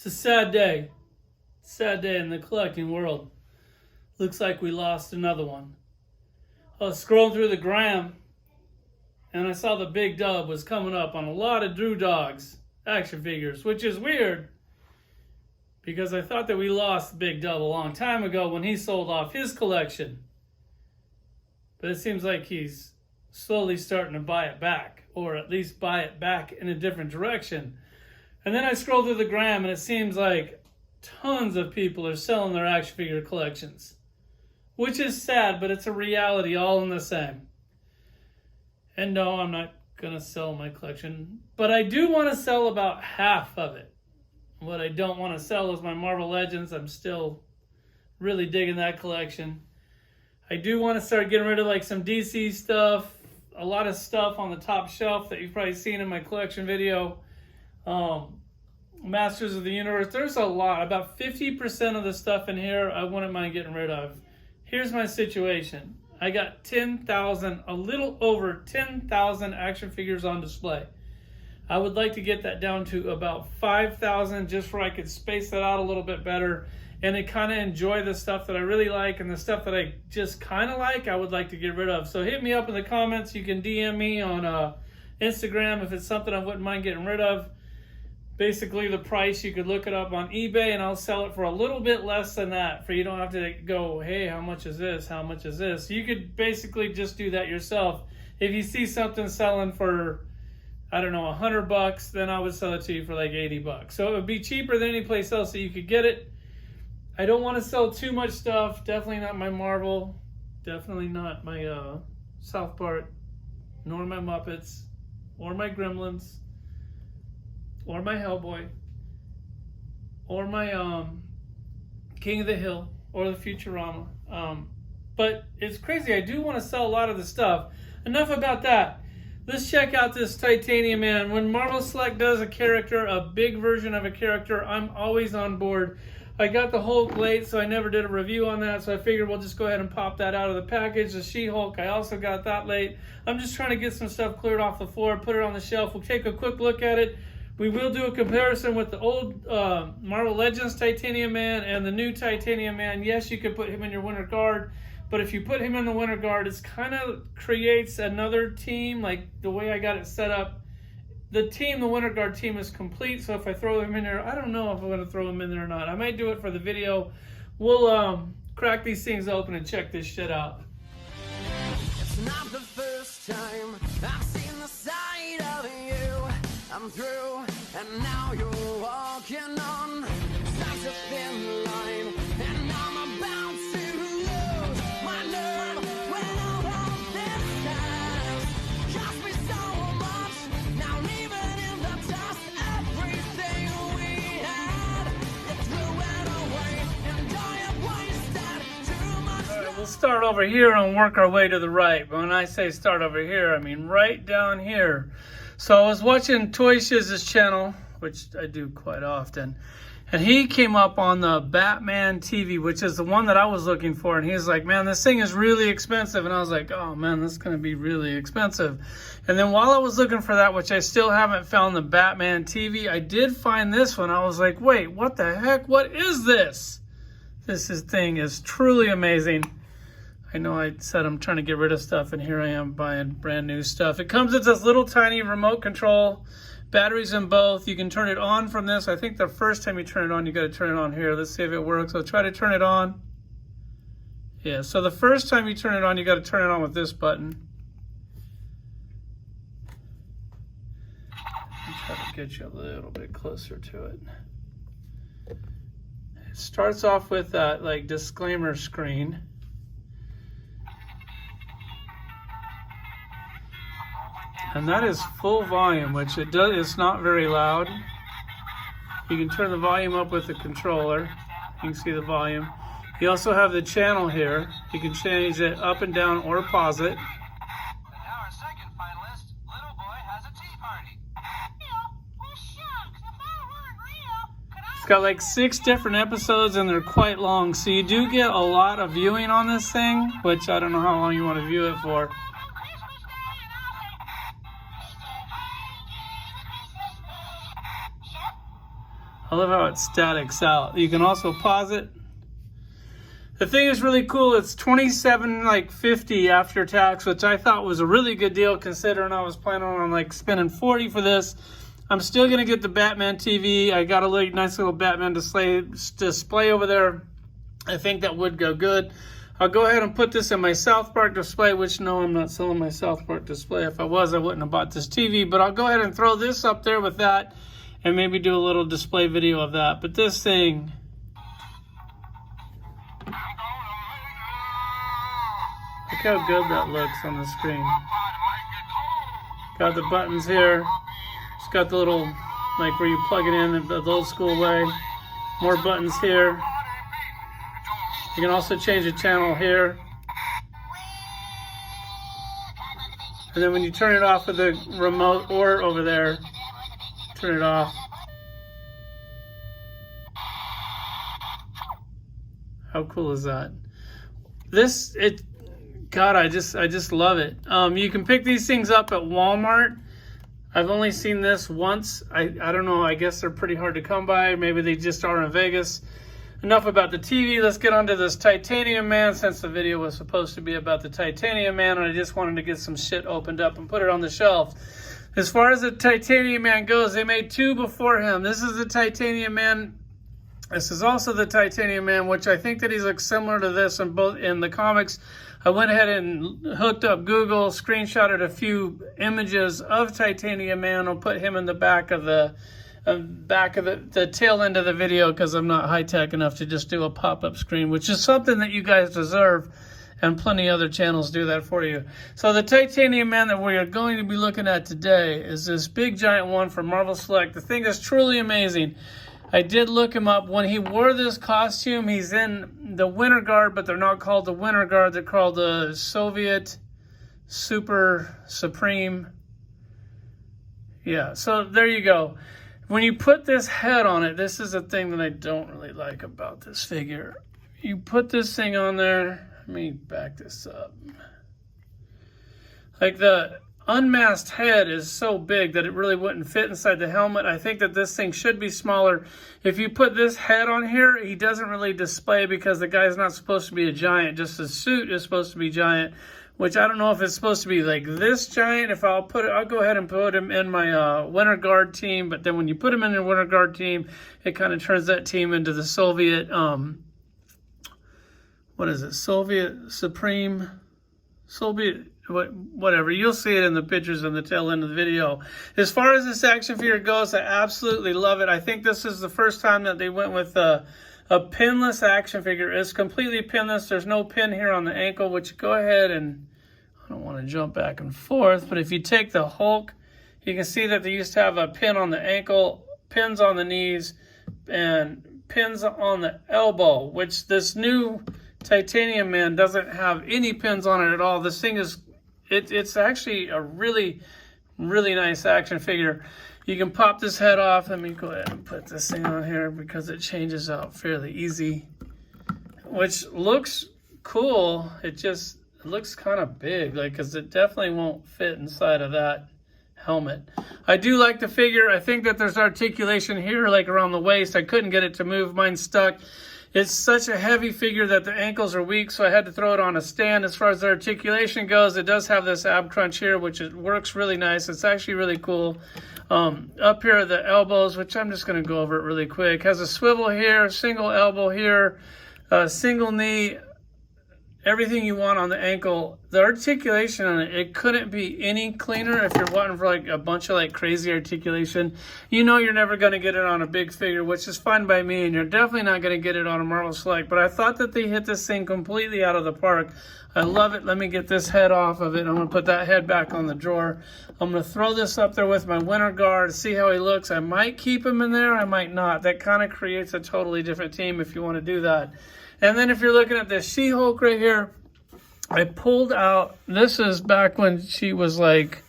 It's a sad day. Sad day in the collecting world. Looks like we lost another one. I was scrolling through the gram and I saw the big dub was coming up on a lot of Drew Dogs action figures, which is weird because I thought that we lost Big Dub a long time ago when he sold off his collection. But it seems like he's slowly starting to buy it back, or at least buy it back in a different direction. And then I scroll through the gram and it seems like tons of people are selling their action figure collections, which is sad, but it's a reality all in the same. And no, I'm not going to sell my collection, but I do want to sell about half of it. What I don't want to sell is my Marvel Legends. I'm still really digging that collection. I do want to start getting rid of like some DC stuff, a lot of stuff on the top shelf that you've probably seen in my collection video. Masters of the Universe, there's a lot, about 50% of the stuff in here I wouldn't mind getting rid of. Here's my situation. I got 10,000, a little over 10,000 action figures on display. I would like to get that down to about 5,000 just where I could space that out a little bit better and to kind of enjoy the stuff that I really like, and the stuff that I just kind of like, I would like to get rid of. So hit me up in the comments. You can DM me on Instagram if it's something I wouldn't mind getting rid of. Basically the price, you could look it up on eBay and I'll sell it for a little bit less than that, for you don't have to go, hey, how much is this? How much is this? You could basically just do that yourself. If you see something selling for, I don't know, $100, then I would sell it to you for like $80. So it would be cheaper than any place else that you could get it. I don't want to sell too much stuff. Definitely not my Marvel. Definitely not my South Park, nor my Muppets, or my Gremlins, or my Hellboy, or my King of the Hill, or the Futurama. But it's crazy. I do want to sell a lot of the stuff. Enough about that. Let's check out this Titanium Man. When Marvel Select does a character, a big version of a character, I'm always on board. I got the Hulk late, so I never did a review on that, so I figured we'll just go ahead and pop that out of the package. The She-Hulk, I also got that late. I'm just trying to get some stuff cleared off the floor, put it on the shelf. We'll take a quick look at it. We will do a comparison with the old Marvel Legends Titanium Man and the new Titanium Man. Yes, you could put him in your winter guard, but if you put him in the winter guard, it kind of creates another team. Like the way I got it set up, the winter guard team is complete. So if I throw him in there, I don't know if I'm going to throw him in there or not. I might do it for the video. We'll crack these things open and check this shit out. It's not the first time I've seen the side of you. I'm through, and now you're walking on such a thin line, and I'm about to lose my nerve when all of this has cost me so much. Now leaving in the dust everything we had, you threw it away, and I have wasted too much. All right, we'll start over here and work our way to the right. But when I say start over here, I mean right down here. So I was watching Toy Shiz's channel, which I do quite often, and he came up on the Batman TV, which is the one that I was looking for, and he was like, man, this thing is really expensive. And I was like, oh man, this is going to be really expensive. And then while I was looking for that, which I still haven't found, the Batman TV, I did find this one. I was like, wait, what the heck? What is this? Thing is truly amazing. I know I said I'm trying to get rid of stuff, and here I am buying brand new stuff. It comes with this little tiny remote control, batteries in both. You can turn it on from this. I think the first time you turn it on, you got to turn it on here. Let's see if it works. I'll try to turn it on. Yeah, so the first time you turn it on, you got to turn it on with this button. I'll try to get you a little bit closer to it. It starts off with that like disclaimer screen. And that is full volume, which it's not very loud. You can turn the volume up with the controller. You can see the volume. You also have the channel here. You can change it up and down or pause it. And now our second finalist, Little Boy Has a Tea Party. It's got like 6 different episodes and they're quite long. So you do get a lot of viewing on this thing, which I don't know how long you want to view it for. I love how it statics out. You can also pause it. The thing is really cool. It's $27.50 after tax, which I thought was a really good deal considering I was planning on like spending $40 for this. I'm still gonna get the Batman TV. I got a nice little Batman display over there. I think that would go good. I'll go ahead and put this in my South Park display, which no, I'm not selling my South Park display. If I was, I wouldn't have bought this TV, but I'll go ahead and throw this up there with that and maybe do a little display video of that. But this thing, look how good that looks on the screen. Got the buttons here. It's got the little, like where you plug it in the old school way. More buttons here. You can also change the channel here. And then when you turn it off with the remote or over there, turn it off. How cool is that? God, I just love it. You can pick these things up at Walmart. I've only seen this once. I don't know, I guess they're pretty hard to come by. Maybe they just are in Vegas. Enough about the TV. Let's get onto this Titanium Man, since the video was supposed to be about the Titanium Man, and I just wanted to get some shit opened up and put it on the shelf. As far as the Titanium Man goes, they made two before him. This is the Titanium Man. This is also the Titanium Man, which I think that he looks similar to this in the comics. I went ahead and hooked up Google, screenshotted a few images of Titanium Man. I'll put him in the back of the tail end of the video because I'm not high-tech enough to just do a pop-up screen, which is something that you guys deserve, and plenty of other channels do that for you. So the Titanium Man that we are going to be looking at today is this big giant one from Marvel Select. The thing is truly amazing. I did look him up. When he wore this costume, he's in the Winter Guard, but they're not called the Winter Guard. They're called the Soviet Supreme. Yeah, so there you go. When you put this head on it, this is a thing that I don't really like about this figure. You put this thing on there. Let me back this up. Like the unmasked head is so big that it really wouldn't fit inside the helmet. I think that this thing should be smaller. If you put this head on here, he doesn't really display because the guy's not supposed to be a giant. Just the suit is supposed to be giant, which I don't know if it's supposed to be like this giant. If I'll go ahead and put him in my Winter Guard team, but then when you put him in the Winter Guard team, it kind of turns that team into the Soviet, what is it? Whatever. You'll see it in the pictures in the tail end of the video. As far as this action figure goes, I absolutely love it. I think this is the first time that they went with a pinless action figure. It's completely pinless. There's no pin here on the ankle, which go ahead and, I don't want to jump back and forth, but if you take the Hulk, you can see that they used to have a pin on the ankle, pins on the knees, and pins on the elbow, which this new Titanium Man doesn't have any pins on it at all. This thing is, it's actually a really, really nice action figure. You can pop this head off. Let me go ahead and put this thing on here because it changes out fairly easy, which looks cool. It looks kind of big, like, because it definitely won't fit inside of that helmet. I do like the figure. I think that there's articulation here, like around the waist. I couldn't get it to move. Mine's stuck. It's such a heavy figure that the ankles are weak, so I had to throw it on a stand. As far as the articulation goes, it does have this ab crunch here, which works really nice. It's actually really cool. Up here are the elbows, which I'm just going to go over it really quick. Has a swivel here, single elbow here, single knee, everything you want on the ankle. The articulation on it couldn't be any cleaner. If you're wanting for like a bunch of like crazy articulation, you know you're never going to get it on a big figure, which is fine by me, and you're definitely not going to get it on a Marvel Select. But I thought that they hit this thing completely out of the park. I love it. Let me get this head off of it. I'm going to put that head back on the drawer. I'm going to throw this up there with my Winter Guard, see how he looks. I might keep him in there. I might not. That kind of creates a totally different team if you want to do that. And then if you're looking at this She-Hulk right here, I pulled out, this is back when she was like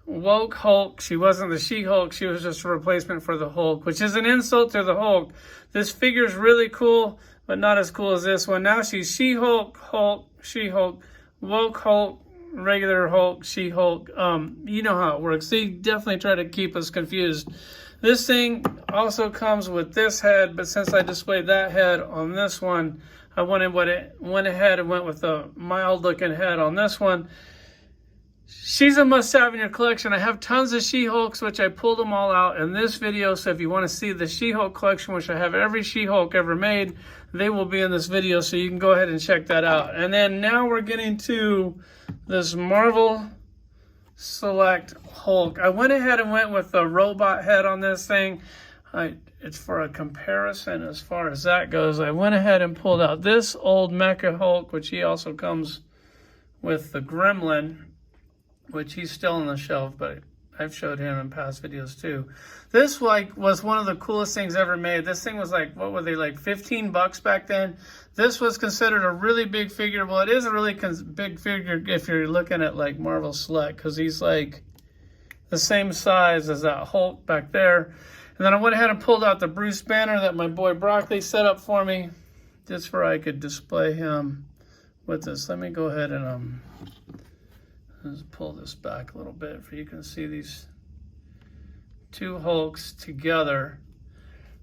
woke Hulk. She wasn't the She-Hulk. She was just a replacement for the Hulk, which is an insult to the Hulk. This figure's really cool, but not as cool as this one. Now she's She-Hulk, Hulk, She-Hulk, woke Hulk, regular Hulk, She-Hulk. You know how it works. They definitely try to keep us confused. This thing also comes with this head, but since I displayed that head on this one, I went ahead and went with a mild looking head on this one. She's a must-have in your collection. I have tons of She-Hulks, which I pulled them all out in this video. So if you want to see the She-Hulk collection, which I have every She-Hulk ever made, they will be in this video. So you can go ahead and check that out. And then now we're getting to this Marvel Select Hulk. I went ahead and went with the robot head on this thing. It's for a comparison as far as that goes. I went ahead and pulled out this old Mecha Hulk, which he also comes with the Gremlin, which he's still on the shelf, but I've showed him in past videos too. This was one of the coolest things ever made. This thing was like, what were they, like 15 bucks back then? This was considered a really big figure. Well, it is a really big figure if you're looking at like Marvel Select, because he's like the same size as that Hulk back there. And then I went ahead and pulled out the Bruce Banner that my boy Broccoli set up for me, just where I could display him with this. Let me go ahead and let's pull this back a little bit so you can see these two Hulks together.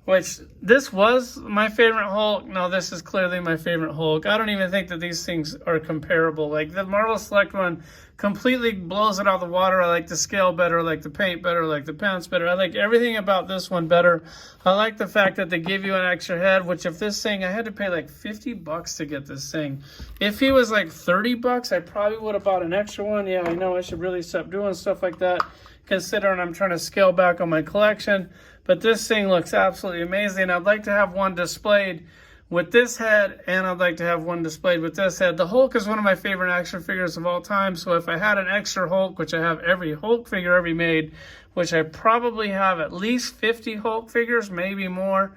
Which, this was my favorite Hulk. No, this is clearly my favorite Hulk. I don't even think that these things are comparable. Like, the Marvel Select one completely blows it out of the water. I like the scale better, I like the paint better, I like the pounds better. I like everything about this one better. I like the fact that they give you an extra head, which if this thing, I had to pay like 50 bucks to get this thing. If he was like 30 bucks, I probably would have bought an extra one. Yeah, I know I should really stop doing stuff like that, considering I'm trying to scale back on my collection. But this thing looks absolutely amazing. I'd like to have one displayed with this head, and I'd like to have one displayed with this head. The Hulk is one of my favorite action figures of all time, so if I had an extra Hulk, which I have every Hulk figure ever made, which I probably have at least 50 Hulk figures, maybe more.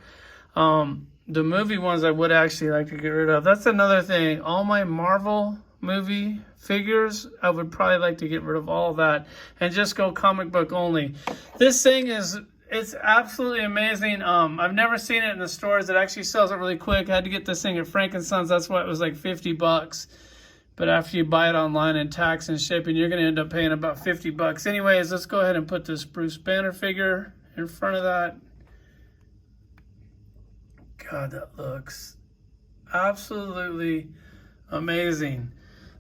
The movie ones I would actually like to get rid of. That's another thing. All my Marvel movie figures, I would probably like to get rid of all of that and just go comic book only. This thing is... it's absolutely amazing. I've never seen it in the stores. It actually sells it really quick. I had to get this thing at Frankenstein's. That's why it was like 50 bucks. But after you buy it online and tax and shipping, you're going to end up paying about 50 bucks. Anyways, let's go ahead and put this Bruce Banner figure in front of that. God, that looks absolutely amazing.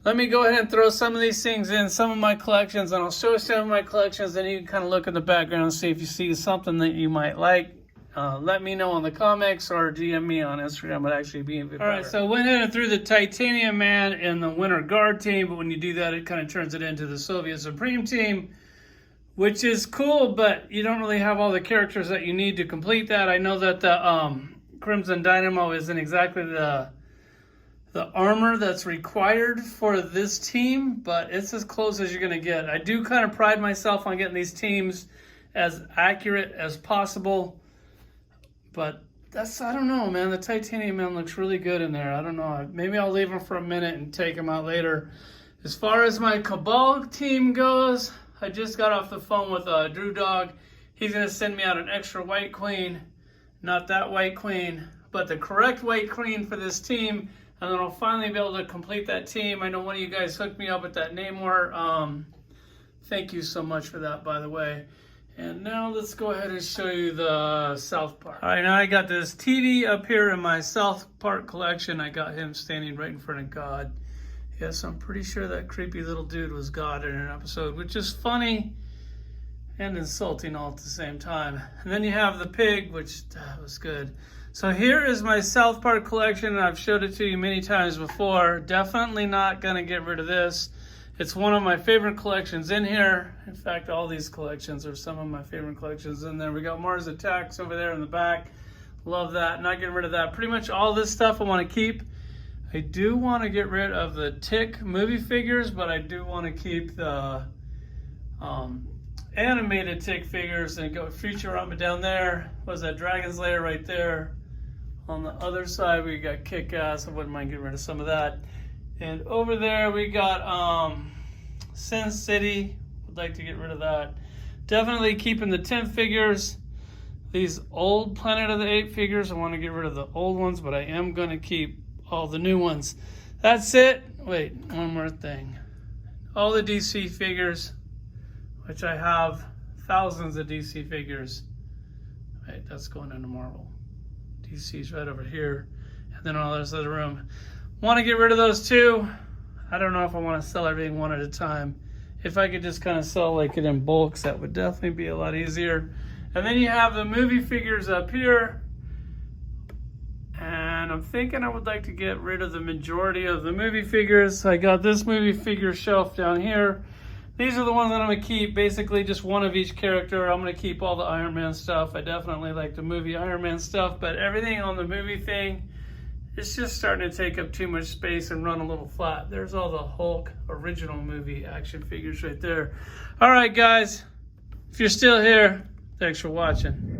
Let me go ahead and throw some of these things in some of my collections, and I'll show you some of my collections, and you can kind of look in the background and see if you see something that you might like. Let me know in the comics or DM me on Instagram. Would actually be a bit better. All right, so I went ahead and threw the Titanium Man in the Winter Guard team, but when you do that, it kind of turns it into the Soviet Supreme team, which is cool, but you don't really have all the characters that you need to complete that. I know that the Crimson Dynamo isn't exactly the armor that's required for this team, but it's as close as you're going to get. I do kind of pride myself on getting these teams as accurate as possible, but that's, I don't know, man. The Titanium Man looks really good in there. I don't know. Maybe I'll leave him for a minute and take him out later. As far as my Cabal team goes, I just got off the phone with Drew Dog. He's going to send me out an extra White Queen. Not that White Queen, but the correct White Queen for this team. And then I'll finally be able to complete that team. I know one of you guys hooked me up with that Namor. Thank you so much for that, by the way. And now let's go ahead and show you the South Park. All right, now I got this TV up here in my South Park collection. I got him standing right in front of God. Yes, I'm pretty sure that creepy little dude was God in an episode, which is funny and insulting all at the same time. And then you have the pig, which was good. So here is my South Park collection, and I've showed it to you many times before. Definitely not going to get rid of this. It's one of my favorite collections in here. In fact, all these collections are some of my favorite collections in there. We got Mars Attacks over there in the back. Love that. Not getting rid of that. Pretty much all this stuff I want to keep. I do want to get rid of the Tick movie figures, but I do want to keep the animated Tick figures and go Futurama down there. Was that Dragon's Lair right there? On the other side, we got Kick-Ass. I wouldn't mind getting rid of some of that. And over there, we got Sin City. Would like to get rid of that. Definitely keeping the 10 figures. These old Planet of the Apes figures, I want to get rid of the old ones, but I am going to keep all the new ones. That's it. Wait, one more thing. All the DC figures, which I have thousands of DC figures. Right, that's going into Marvel. DC's right over here. And then all this other room. Want to get rid of those too. I don't know if I want to sell everything one at a time. If I could just kind of sell like it in bulks, that would definitely be a lot easier. And then you have the movie figures up here. And I'm thinking I would like to get rid of the majority of the movie figures. I got this movie figure shelf down here. These are the ones that I'm going to keep, basically just one of each character. I'm going to keep all the Iron Man stuff. I definitely like the movie Iron Man stuff, but everything on the movie thing, it's just starting to take up too much space and run a little flat. There's all the Hulk original movie action figures right there. All right, guys, if you're still here, thanks for watching.